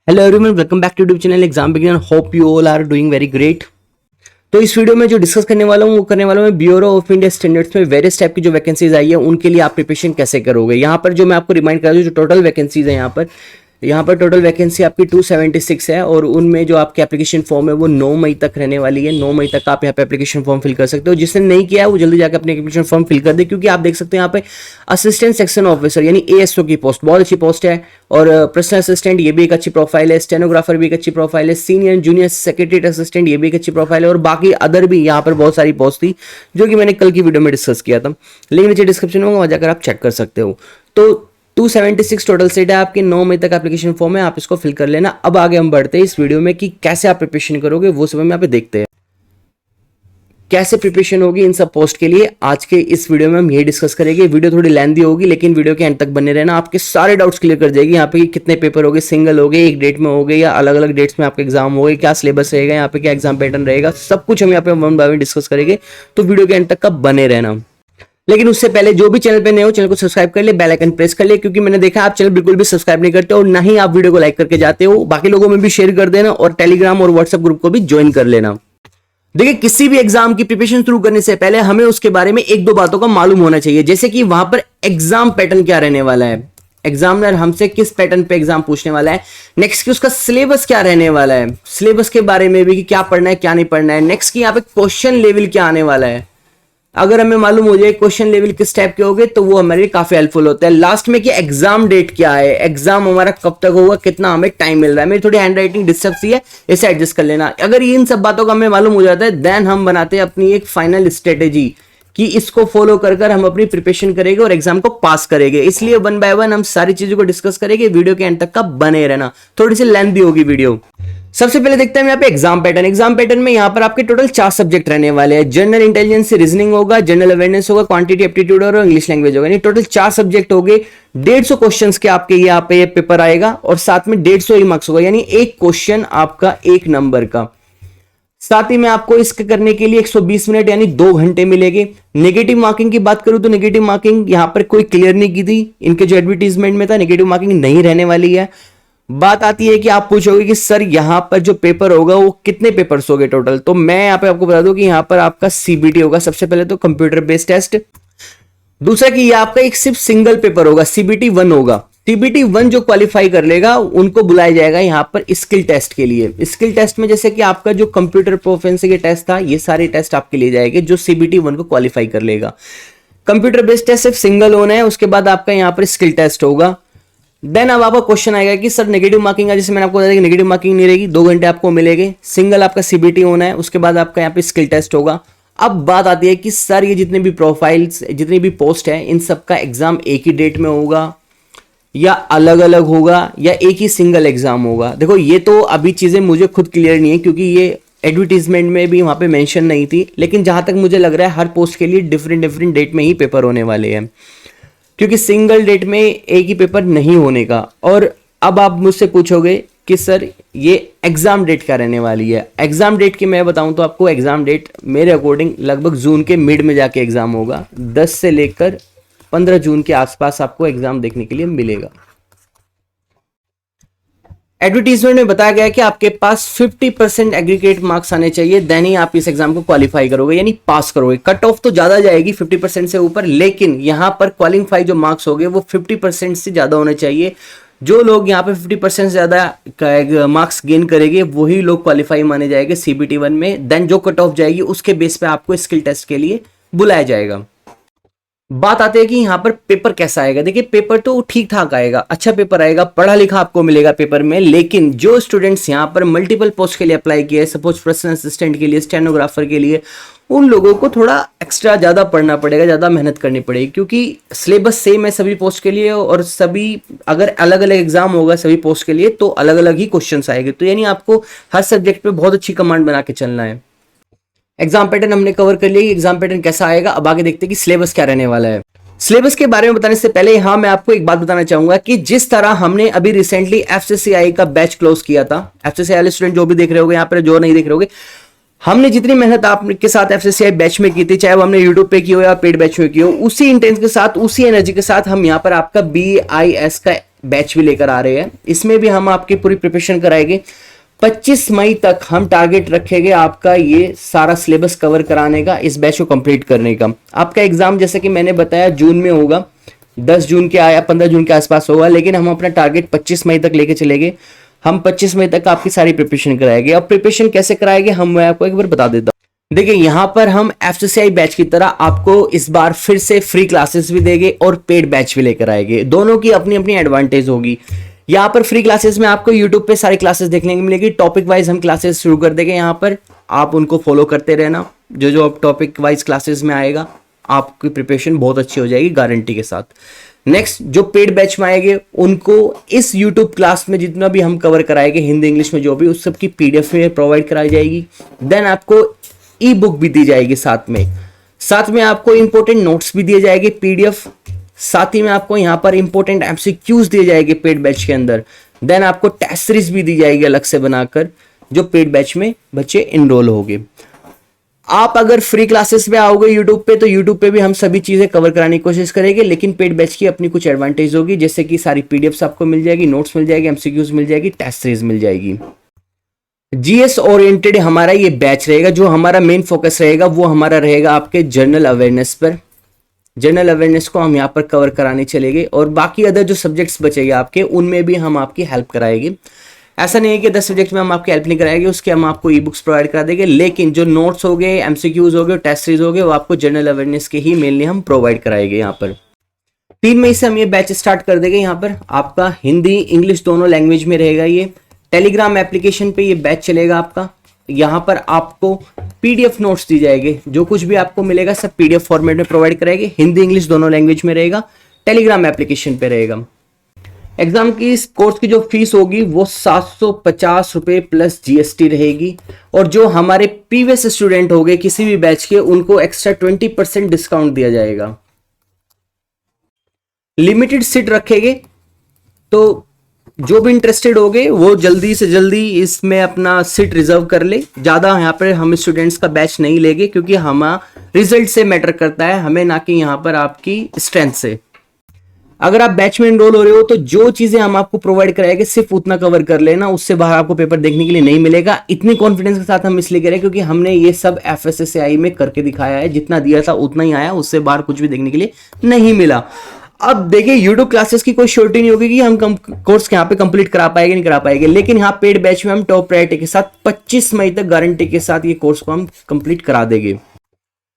Hello everyone, welcome back to YouTube channel exam beginner. Hope you all are doing very great. तो इस video में जो discuss करने वाला हूँ वो करने वाला हूँ ब्यूरो ऑफ इंडिया स्टैंडर्ड्स में वेरियस टाइप की जो वैकेंसीज आई है उनके लिए आप प्रिपरेशन कैसे करोगे। यहाँ पर जो मैं आपको रिमाइंड कर दूँ, जो टोटल वैकेंसीज है यहाँ पर टोटल वैकेंसी आपकी 276 है और उनमें जो आपकी एप्लीकेशन फॉर्म है वो 9 मई तक रहने वाली है। 9 मई तक आप यहाँ पे एप्लीकेशन फॉर्म फिल कर सकते हो। जिसने नहीं किया है वो जल्दी जाकर अपने एप्लीकेशन फॉर्म फिल कर दे, क्योंकि आप देख सकते हैं यहाँ पे असिस्टेंट सेक्शन ऑफिसर यानी एएसओ की पोस्ट बहुत अच्छी पोस्ट है, और पर्सनल असिस्टेंट ये भी एक अच्छी प्रोफाइल है, स्टेनोग्राफर भी एक अच्छी प्रोफाइल है, सीनियर जूनियर सेक्रेटरी असिस्टेंट ये भी एक अच्छी प्रोफाइल है, और बाकी अदर भी यहाँ पर बहुत सारी पोस्ट थी जो कि मैंने कल की वीडियो में डिस्कस किया था। लिंक नीचे डिस्क्रिप्शन में वहां जाकर आप चेक कर सकते हो। तो 276 टोटल सीट है आपकी। 9 मई तक एप्लीकेशन फॉर्म है, आप इसको फिल कर लेना। अब आगे हम बढ़ते हैं इस वीडियो में कि कैसे आप प्रिपरेशन करोगे, वो सब हम यहाँ पे देखते हैं। कैसे प्रिपरेशन होगी इन सब पोस्ट के लिए आज के इस वीडियो में हम यही डिस्कस करेंगे। वीडियो थोड़ी लेंथी होगी लेकिन वीडियो के एंड तक बने रहना, आपके सारे डाउट्स क्लियर कर जाएगी। यहाँ पे कि कितने पेपर हो गए, सिंगल हो गए, एक डेट में हो गए या अलग अलग डेट्स में आपके एग्जाम हो गए, क्या सिलेबस रहेगा, यहाँ पे क्या एग्जाम पैटर्न रहेगा, सब कुछ हम यहाँ पे वन बाय वन डिस्कस करेंगे। तो वीडियो के एंड तक का बने रहना। लेकिन उससे पहले जो भी चैनल पे नए हो चैनल को सब्सक्राइब कर ले, बेल आइकन प्रेस कर ले, क्योंकि मैंने देखा आप चैनल बिल्कुल भी सब्सक्राइब नहीं करते और ना ही आप वीडियो को लाइक करके जाते हो। बाकी लोगों में भी शेयर कर देना और टेलीग्राम और व्हाट्सएप ग्रुप को भी ज्वाइन कर लेना। देखिए, किसी भी एग्जाम की प्रिपरेशन शुरू करने से पहले हमें उसके बारे में एक दो बातों का मालूम होना चाहिए, जैसे कि वहां पर एग्जाम पैटर्न क्या रहने वाला है, एग्जामिनर हमसे किस पैटर्न पे एग्जाम पूछने वाला है, नेक्स्ट की उसका सिलेबस क्या रहने वाला है, सिलेबस के बारे में भी कि क्या पढ़ना है क्या नहीं पढ़ना है, नेक्स्ट की यहाँ पे क्वेश्चन लेवल क्या आने वाला है। अगर हमें मालूम हो जाए क्वेश्चन लेवल किस टाइप के होंगे तो वो हमारे लिए काफी हेल्पफुल होता है। लास्ट में कि एग्जाम डेट क्या है, एग्जाम हमारा कब तक होगा, कितना हमें टाइम मिल रहा है। मेरी थोड़ी हैंड राइटिंग डिस्टर्ब सी है, इसे एडजस्ट कर लेना। अगर इन सब बातों का हमें मालूम हो जाता है देन हम बनाते हैं अपनी एक फाइनल स्ट्रेटेजी कि इसको फॉलो कर हम अपनी प्रिपरेशन करेंगे और एग्जाम को पास करेंगे। इसलिए वन बाय वन हम सारी चीजों को डिस्कस करेंगे। वीडियो के एंड तक का बने रहना, थोड़ी सी लेंथी होगी वीडियो। सबसे पहले देखते हैं यहाँ पे एग्जाम पैटर्न। एग्जाम पैटर्न में यहाँ पर आपके टोटल 4 सब्जेक्ट रहने वाले हैं। जनरल इंटेलिजेंस से रीजनिंग होगा, जनरल अवेयरनेस होगा, क्वांटिटी एप्टीट्यूड और इंग्लिश लैंग्वेज होगा। टोटल 4 सब्जेक्ट हो गए। 150 क्वेश्चन के आपके यहाँ पे ये पेपर आएगा और साथ में 150 ही मार्क्स होगा, यानी एक क्वेश्चन आपका 1 नंबर का। साथ ही में आपको इसके करने के लिए 120 मिनट यानी 2 घंटे मिलेंगे। नेगेटिव मार्किंग की बात करूं तो नेगेटिव मार्किंग यहां पर कोई क्लियर नहीं की थी, इनके जो एडवर्टीजमेंट में था नेगेटिव मार्किंग नहीं रहने वाली है। बात आती है कि आप पूछोगे कि सर यहां पर जो पेपर होगा वो कितने पेपर्स हो गए टोटल, तो मैं यहां पे आपको बता दूं कि यहां पर आपका सीबीटी होगा। सबसे पहले तो कंप्यूटर बेस्ड टेस्ट। दूसरा कि ये आपका एक सिर्फ सिंगल पेपर होगा, सीबीटी 1 होगा। सीबीटी 1 जो क्वालिफाई कर लेगा उनको बुलाया जाएगा यहां पर स्किल टेस्ट के लिए। स्किल टेस्ट में जैसे कि आपका जो कंप्यूटर प्रोफिशिएंसी के टेस्ट था, ये सारे टेस्ट आपके लिए जाएंगे जो सीबीटी 1 को क्वालिफाई कर लेगा। कंप्यूटर बेस्ड टेस्ट सिर्फ सिंगल होना है, उसके बाद आपका यहां पर स्किल टेस्ट होगा। देन अब आपका क्वेश्चन आएगा कि सर नेगेटिव मार्किंग है, जैसे मैंने आपको बताया कि नेगेटिव मार्किंग नहीं रहेगी, 2 घंटे आपको मिलेंगे। सिंगल आपका सीबीटी होना है, उसके बाद आपका यहाँ पे स्किल टेस्ट होगा। अब बात आती है कि सर ये जितने भी प्रोफाइल्स, जितनी भी पोस्ट है, इन सब का एग्जाम एक ही डेट में होगा या अलग अलग होगा या एक ही सिंगल एग्जाम होगा। देखो, ये तो अभी चीजें मुझे खुद क्लियर नहीं है क्योंकि ये एडवर्टीजमेंट में भी वहां पे मेंशन नहीं थी, लेकिन जहां तक मुझे लग रहा है हर पोस्ट के लिए डिफरेंट डेट में ही पेपर होने वाले हैं, क्योंकि सिंगल डेट में एक ही पेपर नहीं होने का। और अब आप मुझसे पूछोगे कि सर ये एग्जाम डेट क्या रहने वाली है। एग्जाम डेट की मैं बताऊं तो आपको एग्जाम डेट मेरे अकॉर्डिंग लगभग जून के मिड में जाके एग्जाम होगा। 10 से लेकर 15 जून के आसपास आपको एग्जाम देखने के लिए मिलेगा। एडवर्टीजमेंट में बताया गया है कि आपके पास 50% एग्रीगेट मार्क्स आने चाहिए, देन ही आप इस एग्जाम को क्वालिफाई करोगे यानी पास करोगे। कट ऑफ तो ज्यादा जाएगी 50% से ऊपर, लेकिन यहां पर क्वालिफाई जो मार्क्स होंगे वो 50% से ज्यादा होने चाहिए। जो लोग यहाँ पे 50% से ज्यादा मार्क्स गेन करेंगे वही लोग क्वालिफाई माने जाएंगे सीबीटी 1 में। देन जो कट ऑफ जाएगी उसके बेस पे आपको स्किल टेस्ट के लिए बुलाया जाएगा। बात आती है कि यहाँ पर पेपर कैसा आएगा। देखिए, पेपर तो ठीक ठाक आएगा, अच्छा पेपर आएगा, पढ़ा लिखा आपको मिलेगा पेपर में। लेकिन जो स्टूडेंट्स यहाँ पर मल्टीपल पोस्ट के लिए अप्लाई किए, सपोज पर्सनल असिस्टेंट के लिए, स्टेनोग्राफर के लिए, उन लोगों को थोड़ा एक्स्ट्रा ज्यादा पढ़ना पड़ेगा, ज्यादा मेहनत करनी पड़ेगी, क्योंकि सिलेबस सेम है सभी पोस्ट के लिए और सभी अगर अलग अलग एग्जाम होगा सभी पोस्ट के लिए तो अलग अलग ही क्वेश्चन आएंगे। तो यानी आपको हर सब्जेक्ट पे बहुत अच्छी कमांड बना के चलना है। एग्जाम पैटर्न हमने कवर कर लिया, एग्जाम पैटर्न कैसा आएगा। अब आगे देखते हैं कि सिलेबस क्या रहने वाला है। सिलेबस के बारे में बताने से पहले यहां मैं आपको एक बात बताना चाहूंगा कि जिस तरह हमने अभी रिसेंटली एफसीसीआई का बैच क्लोज किया था, एफसीसीआई वाले स्टूडेंट जो भी देख रहे होंगे यहाँ पर, जो नहीं देख रहे होंगे, हमने जितनी मेहनत आपके साथ एफसीसीआई बैच में की थी, चाहे वो हमने यूट्यूब पे की हो या पेड बैच में की हो, उसी इंटेंस के साथ, उसी एनर्जी के साथ हम यहाँ पर आपका BIS का बैच भी लेकर आ रहे हैं, इसमें भी हम आपकी पूरी प्रिपरेशन कराएंगे। 25 मई तक हम टारगेट रखेंगे आपका ये सारा सिलेबस कवर कराने का, इस बैच को कंप्लीट करने का। आपका एग्जाम जैसे कि मैंने बताया जून में होगा, 10 जून के आया 15 जून के आसपास होगा, लेकिन हम अपना टारगेट 25 मई तक लेके चलेंगे। हम 25 मई तक आपकी सारी प्रिपरेशन कराएंगे। अब प्रिपरेशन कैसे कराएंगे हम मैं आपको एक बार बता देता हूँ। देखिए यहाँ पर हम FCCI बैच की तरह आपको इस बार फिर से फ्री क्लासेस भी देंगे और पेड बैच भी लेकर आएंगे। दोनों की अपनी अपनी एडवांटेज होगी। यहाँ पर फ्री क्लासेस में आपको YouTube पे सारी क्लासेस देखने को मिलेगी। टॉपिक वाइज हम क्लासेस शुरू कर देंगे, यहाँ पर आप उनको फॉलो करते रहना। जो जो अब टॉपिक वाइज क्लासेस में आएगा आपकी प्रिपरेशन बहुत अच्छी हो जाएगी गारंटी के साथ। नेक्स्ट जो पेड बैच में आएंगे उनको इस YouTube क्लास में जितना भी हम कवर कराएंगे हिंदी इंग्लिश में जो भी, उस सब की PDF में प्रोवाइड कराई जाएगी। देन आपको ई बुक भी दी जाएगी साथ में आपको इंपॉर्टेंट नोट्स भी दिए जाएंगे PDF, साथ ही में आपको यहाँ पर इंपॉर्टेंट MCQs दिए जाएंगे पेड बैच के अंदर। देन आपको टेस्ट सीरीज भी दी जाएगी अलग से बनाकर, जो पेड बैच में बच्चे इनरोल होंगे। आप अगर फ्री क्लासेस में आओगे यूट्यूब पे तो यूट्यूब पे भी हम सभी चीजें कवर कराने की कोशिश करेंगे, लेकिन पेड बैच की अपनी कुछ एडवांटेज होगी, जैसे कि सारी PDFs आपको मिल जाएगी, नोट्स मिल जाएगी, MCQs मिल जाएगी, टेस्ट सीरीज मिल जाएगी। GS ओरिएंटेड हमारा ये बैच रहेगा। जो हमारा मेन फोकस रहेगा वो हमारा रहेगा आपके जनरल अवेयरनेस पर। जनरल अवेयरनेस को हम यहाँ पर कवर कराने चलेंगे और बाकी अदर जो सब्जेक्ट्स बचेंगे आपके उनमें भी हम आपकी हेल्प कराएंगे। ऐसा नहीं है कि 10 सब्जेक्ट में हम आपकी हेल्प नहीं कराएंगे, उसके हम आपको ई बुक्स प्रोवाइड करा देंगे, लेकिन जो नोट्स हो गए, MCQs हो गए, टेस्ट सीरीज हो गए, वो आपको जनरल अवेयरनेस के ही मेनली हम प्रोवाइड कराएंगे। यहाँ पर 3 मई से हम ये बैच स्टार्ट कर देंगे। यहाँ पर आपका हिंदी इंग्लिश दोनों लैंग्वेज में रहेगा। ये टेलीग्राम एप्लीकेशन पे ये बैच चलेगा आपका। यहाँ पर आपको PDF नोट्स दी जाएंगे, जो कुछ भी आपको मिलेगा सब PDF फॉर्मेट में प्रोवाइड कराएंगे। हिंदी इंग्लिश दोनों लैंग्वेज में रहेगा, टेलीग्राम एप्लीकेशन पे रहेगा। एग्जाम की इस कोर्स की जो फीस होगी वो 750 रुपए प्लस GST रहेगी, और जो हमारे प्रीवियस स्टूडेंट हो गए किसी भी बैच के उनको एक्स्ट्रा 20% डिस्काउंट दिया जाएगा। लिमिटेड सीट रखेंगे, तो जो भी इंटरेस्टेड हो गए वो जल्दी से जल्दी इसमें अपना सीट रिजर्व कर ले। ज्यादा यहाँ पर हम स्टूडेंट्स का बैच नहीं लेंगे, क्योंकि हमारा रिजल्ट से मैटर करता है हमें, ना कि यहाँ पर आपकी स्ट्रेंथ से। अगर आप बैच में एनरोल हो रहे हो तो जो चीजें हम आपको प्रोवाइड कराएंगे सिर्फ उतना कवर कर लेना, उससे बाहर आपको पेपर देखने के लिए नहीं मिलेगा। इतनी कॉन्फिडेंस के साथ हम इसलिए कह रहे हैं क्योंकि हमने ये सब FSSAI में करके दिखाया है, जितना दिया था उतना ही आया, उससे बाहर कुछ भी देखने के लिए नहीं मिला। अब देखिए YouTube क्लासेस की कोई श्योरिटी नहीं होगी कि हम कोर्स यहाँ पे कंप्लीट करा पाएंगे नहीं करा पाएंगे, लेकिन यहाँ पेड बैच में हम टॉप प्रायोरिटी के साथ 25 मई तक गारंटी के साथ ये कोर्स को हम कंप्लीट करा देंगे।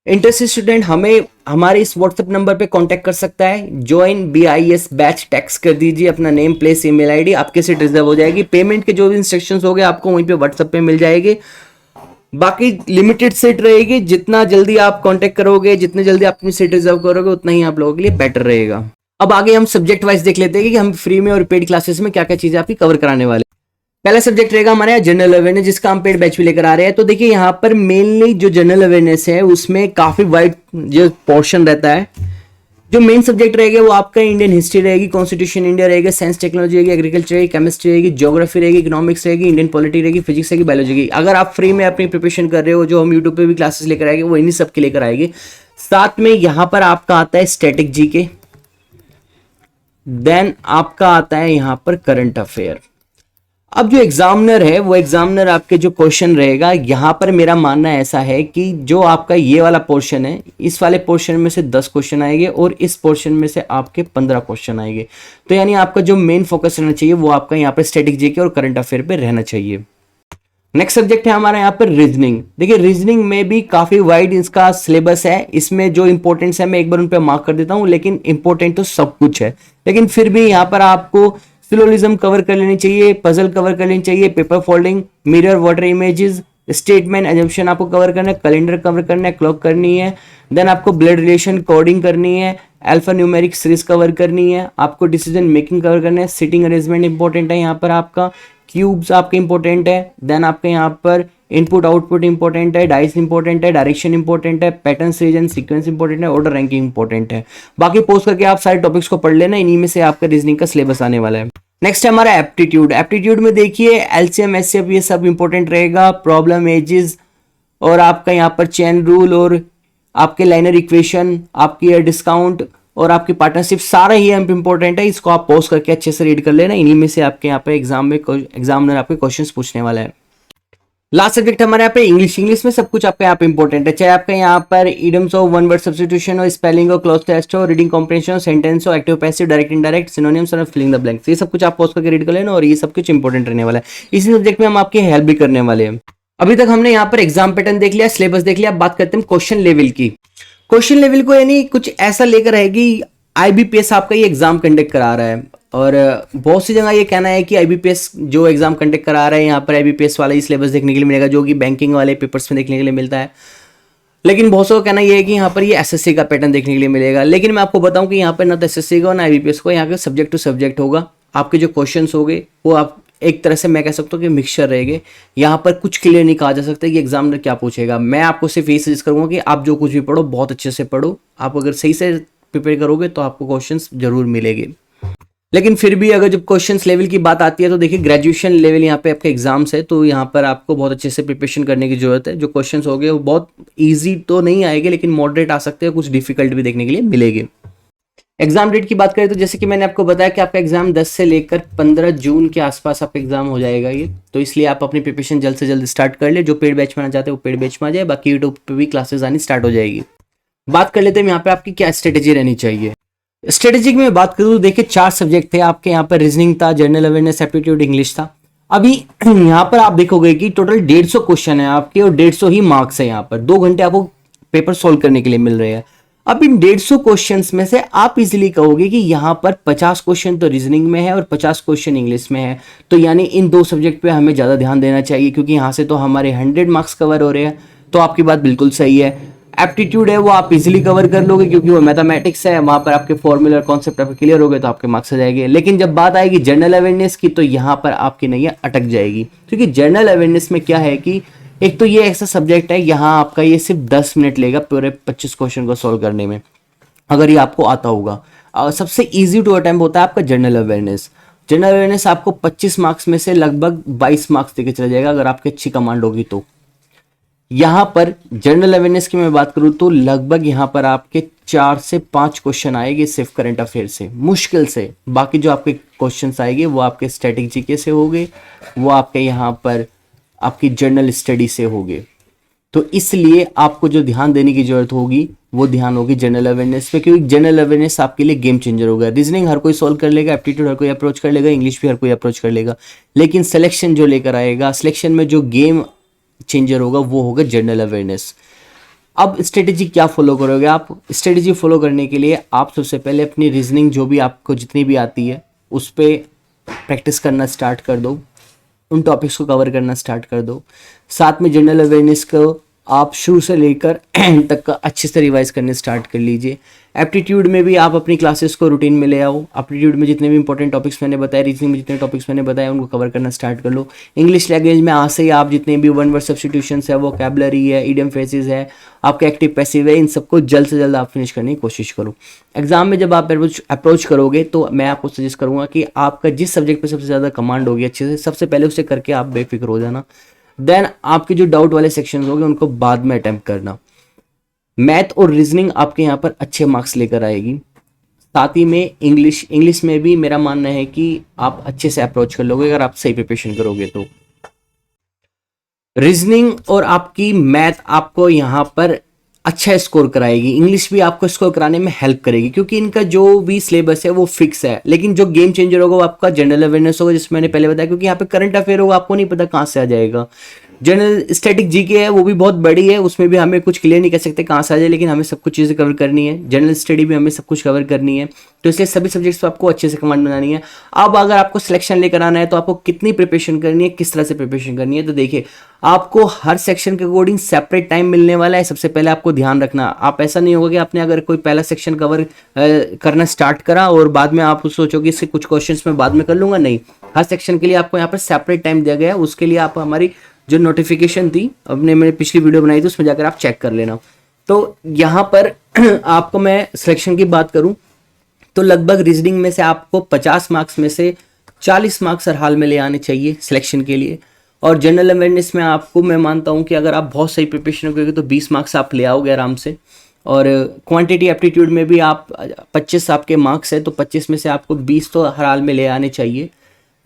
इंटरेस्टेड स्टूडेंट हमें हमारे इस व्हाट्सएप नंबर पे कांटेक्ट कर सकता है। ज्वाइन BIS बैच टेक्स्ट कर दीजिए अपना नेम प्लेस ईमेल ID, आपके सीट रिजर्व हो जाएगी। पेमेंट के जो भी इंस्ट्रक्शंस हो गए आपको वहीं पे व्हाट्सएप पे मिल जाएंगे। बाकी लिमिटेड सीट रहेगी, जितना जल्दी आप कांटेक्ट करोगे, जितने जल्दी आप अपनी सीट रिजर्व करोगे, उतना ही आप लोगों के लिए बेटर रहेगा। अब आगे हम सब्जेक्ट वाइज देख लेते हैं कि हम फ्री में और पेड क्लासेस में क्या क्या चीजें आपकी कवर कराने वाले। पहला सब्जेक्ट रहेगा हमारे यहाँ जनरल अवेयरनेस, जिसका हम पेड बैच भी लेकर आ रहे हैं। तो देखिए यहाँ पर मेनली जो जनरल अवेयरनेस है उसमें काफी वाइड जो पोर्शन रहता है। जो मेन सब्जेक्ट रहेगा वो आपका इंडियन हिस्ट्री रहेगी, कॉन्स्टिट्यूशन इंडिया रहेगा, साइंस टेक्नोलॉजी रहेगी, एग्रीकल्चर रहेगी, केमिस्ट्री रहेगी, ज्योग्राफी रहेगी, इकोनॉमिक्स रहेगी, इंडियन पॉलिटी रहेगी, फिजिक्स रहेगी, बायोलॉजी रहेगी। अगर आप फ्री में अपनी प्रिपरेशन कर रहे हो, जो हम यूट्यूब पे भी क्लासेस लेकर आएंगे वो इन्हीं सब के लेकर आएंगे। साथ में यहाँ पर आपका आता है स्टैटिक GK, देन आपका आता है यहाँ पर करंट अफेयर। अब जो एग्जामिनर है वो एग्जामिनर आपके जो क्वेश्चन रहेगा, यहाँ पर मेरा मानना ऐसा है कि जो आपका ये वाला पोर्शन है, इस वाले पोर्शन में से 10 क्वेश्चन आएंगे और इस पोर्शन में से आपके 15 क्वेश्चन आएंगे। तो यानी आपका जो मेन फोकस रहना चाहिए वो आपका यहाँ पर स्टैटिक GK और करंट अफेयर पे रहना चाहिए। नेक्स्ट सब्जेक्ट है हमारा यहाँ पर रीजनिंग। देखिए रीजनिंग में भी काफी वाइड इसका सिलेबस है। इसमें जो इंपॉर्टेंट्स है मैं एक बार उन पे मार्क कर देता हूँ, लेकिन इंपॉर्टेंट तो सब कुछ है। लेकिन फिर भी यहाँ पर आपको सिलोजिज्म कवर कर लेनी चाहिए, पजल कवर कर लेनी चाहिए, paper folding, mirror, water images, statement, assumption आपको कवर करना है, कैलेंडर कवर करना है, क्लॉक करनी है, देन आपको ब्लड रिलेशन कोडिंग करनी है, अल्फा न्यूमेरिक सीरीज कवर करनी है, आपको डिसीजन मेकिंग कवर करना है, सिटिंग अरेंजमेंट इंपॉर्टेंट है, यहाँ पर आपका क्यूब्स आपके इंपॉर्टेंट है, देन आपके यहाँ पर इनपुट आउटपुट इंपॉर्टेंट है, डाइस इंपॉर्टेंट है, डायरेक्शन इंपॉर्टेंट है, पैटर्न रीजन सीक्वेंस इंपॉर्टेंट है, ऑर्डर रैंकिंग इंपॉर्टेंट है। बाकी पोस्ट करके आप सारे टॉपिक्स को पढ़ लेना, इन्हीं में से आपका रीजनिंग का सिलेबस आने वाला है। नेक्स्ट है हमारा एप्टीट्यूड। एप्टीट्यूड में देखिए LCM SCF ये सब इंपॉर्टेंट रहेगा, प्रॉब्लम एजेस और आपका यहाँ पर चेन रूल और आपके लाइनर इक्वेशन, आपकी डिस्काउंट और आपकी पार्टनरशिप, सारा ही इंपॉर्टेंट है। इसको आप पॉज करके अच्छे से रीड कर लेना, इन्हीं में से आपके यहाँ पे एग्जामिनर आपके क्वेश्चंस पूछने वाला है। लास्ट सब्जेक्ट हमारे यहाँ पे इंग्लिश। इंग्लिश में सब कुछ आपके यहाँ पे इंपॉर्टेंट है, चाहे आपके यहाँ पर इडियम्स हो, वन वर्ड सब्स्टिट्यूशन हो, स्पेलिंग हो, क्लोज टेस्ट हो, रीडिंग कॉम्प्रिहेंशन हो, सेंटेंस हो, active passive, direct indirect, synonyms और फिलिंग द ब्लैंक्स, ये सब कुछ आप पॉज करके रीड कर लेना और ये सब कुछ इंपॉर्टेंट रहने वाला है। इसी सब्जेक्ट में हम आपकी हेल्प भी करने वाले हैं। अभी तक हमने यहाँ पर एग्जाम पैटर्न देख लिया, सिलेबस देख लिया, अब बात करते हैं क्वेश्चन लेवल की। क्वेश्चन लेवल को यानी कुछ ऐसा लेकर है कि आईबीपीएस आपका ये एग्जाम कंडक्ट करा रहा है, और बहुत सी जगह ये कहना है कि आईबीपीएस जो एग्जाम कंडक्ट करा रहा है यहाँ पर आईबीपीएस वाला ही सिलेबस देखने के लिए मिलेगा, जो कि बैंकिंग वाले पेपर्स में देखने के लिए मिलता है। लेकिन बहुत का कहना ये है कि यहाँ पर ये एसएससी का पैटर्न देखने के लिए मिलेगा। लेकिन मैं आपको बताऊं कि यहाँ पर ना तो एसएससी का ना आईबीपीएस को, यहाँ के सब्जेक्ट टू सब्जेक्ट होगा। आपके जो क्वेश्चन होंगे वो आप एक तरह से मैं कह सकता हूँ कि मिक्सचर रहेंगे। यहाँ पर कुछ क्लियर नहीं कहा जा सकता कि एग्जामिनर क्या पूछेगा। मैं आपको सिर्फ यही सजेस्ट करूंगा कि आप जो कुछ भी पढ़ो बहुत अच्छे से पढ़ो। आप अगर सही से प्रिपेयर करोगे तो आपको क्वेश्चंस जरूर मिलेंगे। लेकिन फिर भी अगर जब क्वेश्चंस लेवल की बात आती है तो देखिए ग्रेजुएशन लेवल यहाँ पे आपके एग्जाम्स है, तो यहाँ पर आपको बहुत अच्छे से प्रिपरेशन करने की जरूरत है। जो क्वेश्चंस हो गए वो बहुत इजी तो नहीं आएंगे, लेकिन मॉडरेट आ सकते हैं, कुछ डिफिकल्ट भी देखने के लिए मिलेंगे। एग्जाम डेट की बात करें तो जैसे कि मैंने आपको बताया कि आपका एग्जाम 10 से लेकर 15 जून के आसपास आपका एग्जाम हो जाएगा ये, तो इसलिए आप अपनी प्रिपरेशन जल्द से जल्द स्टार्ट कर ले। जो पेड बैच में आना चाहते हैं वो पेड बैच में आ जाए, बाकी यूट्यूब पे भी क्लासेस आनी स्टार्ट हो जाएगी। बात कर लेते हैं यहाँ पे आपकी क्या स्ट्रेटेजी रहनी चाहिए। स्ट्रेटेजी में बात करूँ तो देखिए 4 सब्जेक्ट थे आपके यहाँ पर, रीजनिंग था, जनरल अवेयरनेस, एप्टीट्यूड, इंग्लिश था। अभी यहाँ पर आप देखोगे कि टोटल 150 क्वेश्चन है आपके और 150 ही मार्क्स है। यहाँ पर 2 घंटे आपको पेपर सोल्व करने के लिए मिल रहे हैं। अब इन 150 क्वेश्चंस में से आप इजीली कहोगे कि यहाँ पर 50 क्वेश्चन तो रीजनिंग में है और 50 क्वेश्चन इंग्लिश में है, तो यानी इन 2 सब्जेक्ट पे हमें ज़्यादा ध्यान देना चाहिए, क्योंकि यहाँ से तो हमारे 100 मार्क्स कवर हो रहे हैं। तो आपकी बात बिल्कुल सही है। एप्टीट्यूड है वो आप इजीली कवर कर लोगे, क्योंकि वो मैथमेटिक्स है, वहाँ पर आपके फॉर्मूला और कॉन्सेप्ट आपके क्लियर हो गए तो आपके मार्क्स आ जाएंगे। लेकिन जब बात आएगी जनरल अवेयरनेस की तो यहाँ पर आपकी नैया अटक जाएगी, क्योंकि जनरल अवेयरनेस में क्या है कि एक तो ये ऐसा सब्जेक्ट है, यहाँ आपका ये सिर्फ 10 मिनट लेगा पूरे 25 क्वेश्चन को सॉल्व करने में, अगर ये आपको आता होगा। और सबसे इजी टू अटेम्प्ट होता है आपका जनरल अवेयरनेस। जनरल अवेयरनेस आपको 25 मार्क्स में से लगभग 22 मार्क्स देके चला जाएगा, अगर आपकी अच्छी कमांड होगी तो। यहाँ पर जनरल अवेयरनेस की मैं बात करूँ तो लगभग यहाँ पर आपके 4 से 5 क्वेश्चन आएंगे सिर्फ करंट अफेयर से, मुश्किल से। बाकी जो आपके क्वेश्चंस आएंगे वो आपके स्टैटिक जीके से होंगे, वो आपके यहाँ पर आपकी जनरल स्टडी से होंगे। तो इसलिए आपको जो ध्यान देने की जरूरत होगी वो ध्यान होगी जनरल अवेयरनेस पे, क्योंकि जनरल अवेयरनेस आपके लिए गेम चेंजर होगा। रीजनिंग हर कोई सॉल्व कर लेगा, एप्टीट्यूड हर कोई अप्रोच कर लेगा, इंग्लिश भी हर कोई अप्रोच कर लेगा, लेकिन सिलेक्शन जो लेकर आएगा, सिलेक्शन में जो गेम चेंजर होगा वो होगा जनरल अवेयरनेस। अब स्ट्रेटेजी क्या फॉलो करोगे आप? स्ट्रेटेजी फॉलो करने के लिए आप सबसे पहले अपनी रीजनिंग जो भी आपको जितनी भी आती है उस पर प्रैक्टिस करना स्टार्ट कर दो, उन टॉपिक्स को कवर करना स्टार्ट कर दो। साथ में जनरल अवेयरनेस को आप शुरू से लेकर एंड तक का अच्छे से रिवाइज करने स्टार्ट कर लीजिए। एप्टीट्यूड में भी आप अपनी क्लासेस को रूटीन में ले आओ। एप्टीट्यूड में जितने भी इंपॉर्टेंट टॉपिक्स मैंने बताए, रीजनिंग में जितने टॉपिक्स मैंने बताया उनको कवर करना स्टार्ट कर लो। इंग्लिश लैंग्वेज में आज से ही आप जितने भी वन वर्ड सब्स्टिट्यूशंस है, वोकैबुलरी है, इडियम फ्रेजेस है, आपके एक्टिव पैसिव है, इन सबको जल्द से जल्द आप फिनिश करने की कोशिश करो। एग्जाम में जब आप अप्रोच करोगे तो मैं आपको सजेस्ट करूंगा कि आपका जिस सब्जेक्ट पर सबसे ज़्यादा कमांड होगी अच्छे से, सबसे पहले उसे करके आप बेफिक्र हो जाना। देन आपके जो डाउट वाले सेक्शन होंगे उनको बाद में अटेम्प्ट करना। मैथ और रीजनिंग आपके यहाँ पर अच्छे मार्क्स लेकर आएगी। साथ ही में इंग्लिश में भी मेरा मानना है कि आप अच्छे से अप्रोच कर लोगे अगर आप सही प्रिपरेशन करोगे तो। रीजनिंग और आपकी मैथ आपको यहाँ पर अच्छा स्कोर कराएगी, इंग्लिश भी आपको स्कोर कराने में हेल्प करेगी, क्योंकि इनका जो भी सिलेबस है वो फिक्स है। लेकिन जो गेम चेंजर होगा वो आपका जनरल अवेयरनेस होगा, जिसमें मैंने पहले बताया, क्योंकि यहाँ पे करंट अफेयर होगा, आपको नहीं पता कहाँ से आ जाएगा। जनरल स्टैटिक जीके है वो भी बहुत बड़ी है, उसमें भी हमें कुछ क्लियर नहीं कर सकते कहाँ से आ जाए, लेकिन हमें सब कुछ चीज़ें कवर करनी है। जनरल स्टडी भी हमें सब कुछ कवर करनी है, तो इसलिए सभी सब्जेक्ट्स पर आपको अच्छे से कमांड बनानी है। अब अगर आपको सिलेक्शन लेकर आना है तो आपको कितनी प्रिपरेशन करनी है, किस तरह से प्रिपरेशन करनी है, तो देखिए आपको हर सेक्शन के अकॉर्डिंग सेपरेट टाइम मिलने वाला है। सबसे पहले आपको ध्यान रखना, आप ऐसा नहीं होगा कि आपने अगर कोई पहला सेक्शन कवर करना स्टार्ट करा और बाद में आप सोचोगे इससे कुछ क्वेश्चंस मैं बाद में कर लूंगा। नहीं, हर सेक्शन के लिए आपको यहाँ पर सेपरेट टाइम दिया गया है। उसके लिए आप हमारी जो नोटिफिकेशन थी अपने मैंने पिछली वीडियो बनाई थी उसमें जाकर आप चेक कर लेना। तो यहाँ पर आपको मैं सिलेक्शन की बात करूं तो लगभग रीजनिंग में से आपको 50 मार्क्स में से 40 मार्क्स हर हाल में ले आने चाहिए सिलेक्शन के लिए। और जनरल अवेयरनेस में आपको मैं मानता हूं कि अगर आप बहुत सही प्रिपरेशन करोगे तो 20 मार्क्स आप ले आओगे आराम से। और क्वांटिटी एप्टीट्यूड में भी आप 25 आपके मार्क्स है तो 25 में से आपको 20 तो हर हाल में ले आने चाहिए।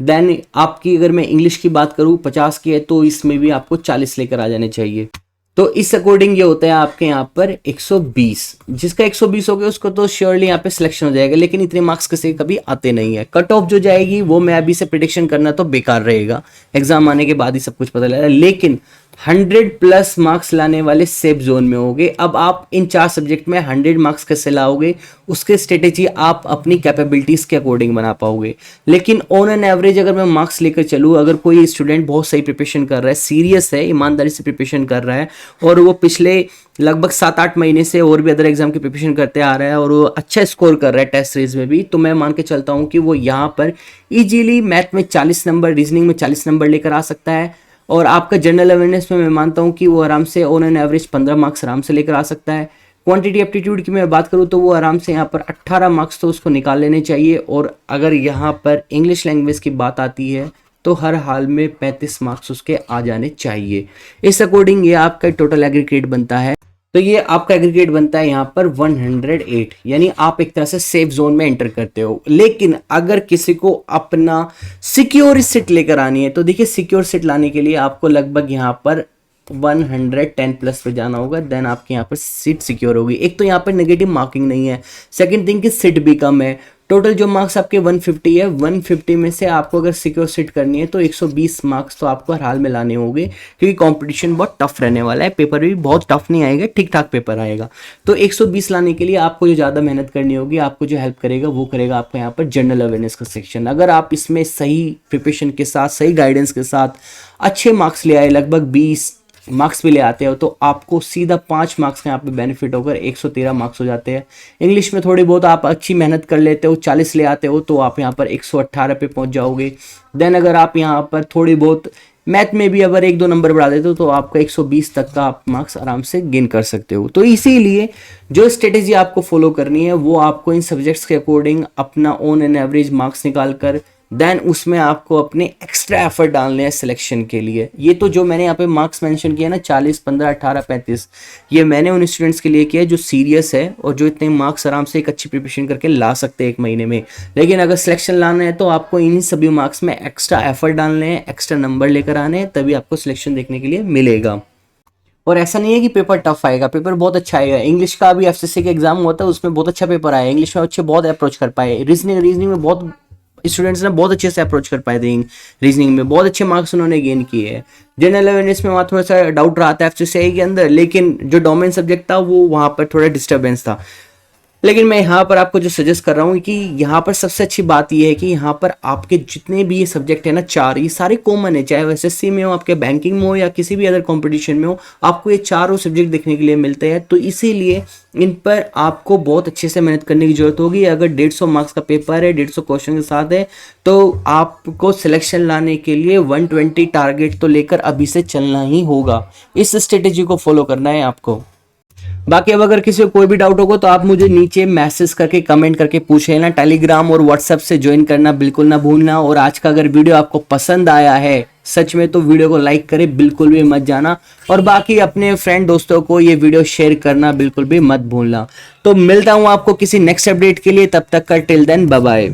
देन आपकी अगर मैं इंग्लिश की बात करूँ 50 की है तो इसमें भी आपको 40 लेकर आ जाने चाहिए। तो इस अकॉर्डिंग ये होता है आपके यहाँ पर 120, जिसका 120 हो गया उसको तो श्योरली यहाँ पे सिलेक्शन हो जाएगा, लेकिन इतने मार्क्स किसी कभी आते नहीं है। कट ऑफ जो जाएगी वो मैं अभी से प्रिडिक्शन करना तो बेकार रहेगा, एग्जाम आने के बाद ही सब कुछ पता लगेगा, लेकिन 100+ मार्क्स लाने वाले सेफ जोन में होगे। अब आप इन 4 सब्जेक्ट में 100 मार्क्स कैसे लाओगे, उसके स्ट्रेटेजी आप अपनी कैपेबिलिटीज के अकॉर्डिंग बना पाओगे। लेकिन ऑन एन एवरेज अगर मैं मार्क्स लेकर चलूँ, अगर कोई स्टूडेंट बहुत सही प्रिपरेशन कर रहा है, सीरियस है, ईमानदारी से प्रिपरेशन कर रहा है और वो पिछले लगभग 7-8 महीने से और भी अदर एग्जाम की प्रिपरेशन करते आ रहा है और वो अच्छा स्कोर कर रहा है टेस्ट सीरीज में भी, तो मैं मान के चलता हूँ कि वो यहाँ पर इजीली मैथ में 40 नंबर, रीजनिंग में 40 नंबर लेकर आ सकता है। और आपका जनरल अवेयरनेस में मैं मानता हूँ कि वो आराम से ऑन एन एवरेज 15 मार्क्स आराम से लेकर आ सकता है। क्वांटिटी एप्टीट्यूड की मैं बात करूँ तो वो आराम से यहाँ पर 18 मार्क्स तो उसको निकाल लेने चाहिए। और अगर यहाँ पर इंग्लिश लैंग्वेज की बात आती है तो हर हाल में 35 मार्क्स उसके आ जाने चाहिए। इस अकॉर्डिंग ये आपका टोटल एग्रीगेट बनता है। तो ये आपका एग्रीगेट बनता है यहाँ पर 108, यानी आप एक तरह से सेफ जोन में एंटर करते हो। लेकिन अगर किसी को अपना सिक्योर सीट लेकर आनी है तो देखिए, सिक्योर सीट लाने के लिए आपको लगभग यहाँ पर 110+ पे जाना होगा, देन आपके यहाँ पर सीट सिक्योर होगी। एक तो यहाँ पर नेगेटिव मार्किंग नहीं है, सेकंड थिंग कि सीट भी कम है। टोटल जो मार्क्स आपके 150 है, 150 में से आपको अगर सिक्योर सीट करनी है तो 120 मार्क्स तो आपको हर हाल में लाने होंगे, क्योंकि कंपटीशन बहुत टफ रहने वाला है। पेपर भी बहुत टफ नहीं आएगा, ठीक ठाक पेपर आएगा। तो 120 लाने के लिए आपको जो ज़्यादा मेहनत करनी होगी, आपको जो हेल्प करेगा वो करेगा आपको यहाँ पर जनरल अवेयरनेस का सेक्शन। अगर आप इसमें सही प्रिपरेशन के साथ, सही गाइडेंस के साथ अच्छे मार्क्स ले आए, लगभग 20 मार्क्स भी ले आते हो, तो आपको सीधा 5 मार्क्स का यहाँ पे बेनिफिट होकर 113 मार्क्स हो जाते हैं। इंग्लिश में थोड़ी बहुत आप अच्छी मेहनत कर लेते हो, 40 ले आते हो, तो आप यहाँ पर 118 पे पहुंच जाओगे। देन अगर आप यहाँ पर थोड़ी बहुत मैथ में भी अगर 1-2 नंबर बढ़ा देते हो तो आपका 120 तक का आप मार्क्स आराम से गेन कर सकते हो। तो इसीलिए जो स्ट्रेटेजी आपको फॉलो करनी है वो आपको इन सब्जेक्ट्स के अकॉर्डिंग अपना ऑन एन एवरेज मार्क्स निकाल कर देन उसमें आपको अपने एक्स्ट्रा एफर्ट डालने हैं सिलेक्शन के लिए। ये तो जो मैंने यहाँ पे मार्क्स मेंशन किया ना, 40, 15, 18, 35, ये मैंने उन स्टूडेंट्स के लिए किया जो सीरियस है और जो इतने मार्क्स आराम से एक अच्छी प्रिपरेशन करके ला सकते हैं 1 महीने में। लेकिन अगर सिलेक्शन लाना है तो आपको इन सभी मार्क्स में एक्स्ट्रा एफर्ट डालने हैं, एक्स्ट्रा नंबर लेकर आने हैं, तभी आपको सिलेक्शन देखने के लिए मिलेगा। और ऐसा नहीं है कि पेपर टफ आएगा, पेपर बहुत अच्छा आएगा। इंग्लिश का भी एफसीसी का एग्जाम होता है, उसमें बहुत अच्छा पेपर आया, इंग्लिश में अच्छे बहुत अप्रोच कर पाए। रीजनिंग में बहुत स्टूडेंट्स ने बहुत अच्छे से अप्रोच कर पाए थे, रीजनिंग में बहुत अच्छे मार्क्स उन्होंने गेन किए हैं। जनरल अवेयरनेस में वहाँ थोड़ा सा डाउट रहा था एफसीसीआई के अंदर, लेकिन जो डोमेन सब्जेक्ट था वो वहाँ पर थोड़ा डिस्टर्बेंस था। लेकिन मैं यहाँ पर आपको जो सजेस्ट कर रहा हूँ कि यहाँ पर सबसे अच्छी बात यह है कि यहाँ पर आपके जितने भी ये सब्जेक्ट है ना, 4, ये सारे कॉमन है, चाहे वो एसएससी में हो, आपके बैंकिंग में हो या किसी भी अदर कंपटीशन में हो, आपको ये चारों सब्जेक्ट देखने के लिए मिलते हैं। तो इसीलिए इन पर आपको बहुत अच्छे से मेहनत करने की जरूरत होगी। अगर 150 मार्क्स का पेपर है, 150 क्वेश्चन के साथ है, तो आपको सिलेक्शन लाने के लिए 120 टारगेट तो लेकर अभी से चलना ही होगा। इस स्ट्रेटेजी को फॉलो करना है आपको। बाकी अब अगर किसी को कोई भी डाउट होगा तो आप मुझे नीचे मैसेज करके कमेंट करके पूछ लेना। टेलीग्राम और व्हाट्सएप से ज्वाइन करना बिल्कुल ना भूलना। और आज का अगर वीडियो आपको पसंद आया है सच में, तो वीडियो को लाइक करें बिल्कुल भी मत जाना। और बाकी अपने फ्रेंड दोस्तों को ये वीडियो शेयर करना बिल्कुल भी मत भूलना। तो मिलता हूं आपको किसी नेक्स्ट अपडेट के लिए, तब तक का टिल देन बाय बाय।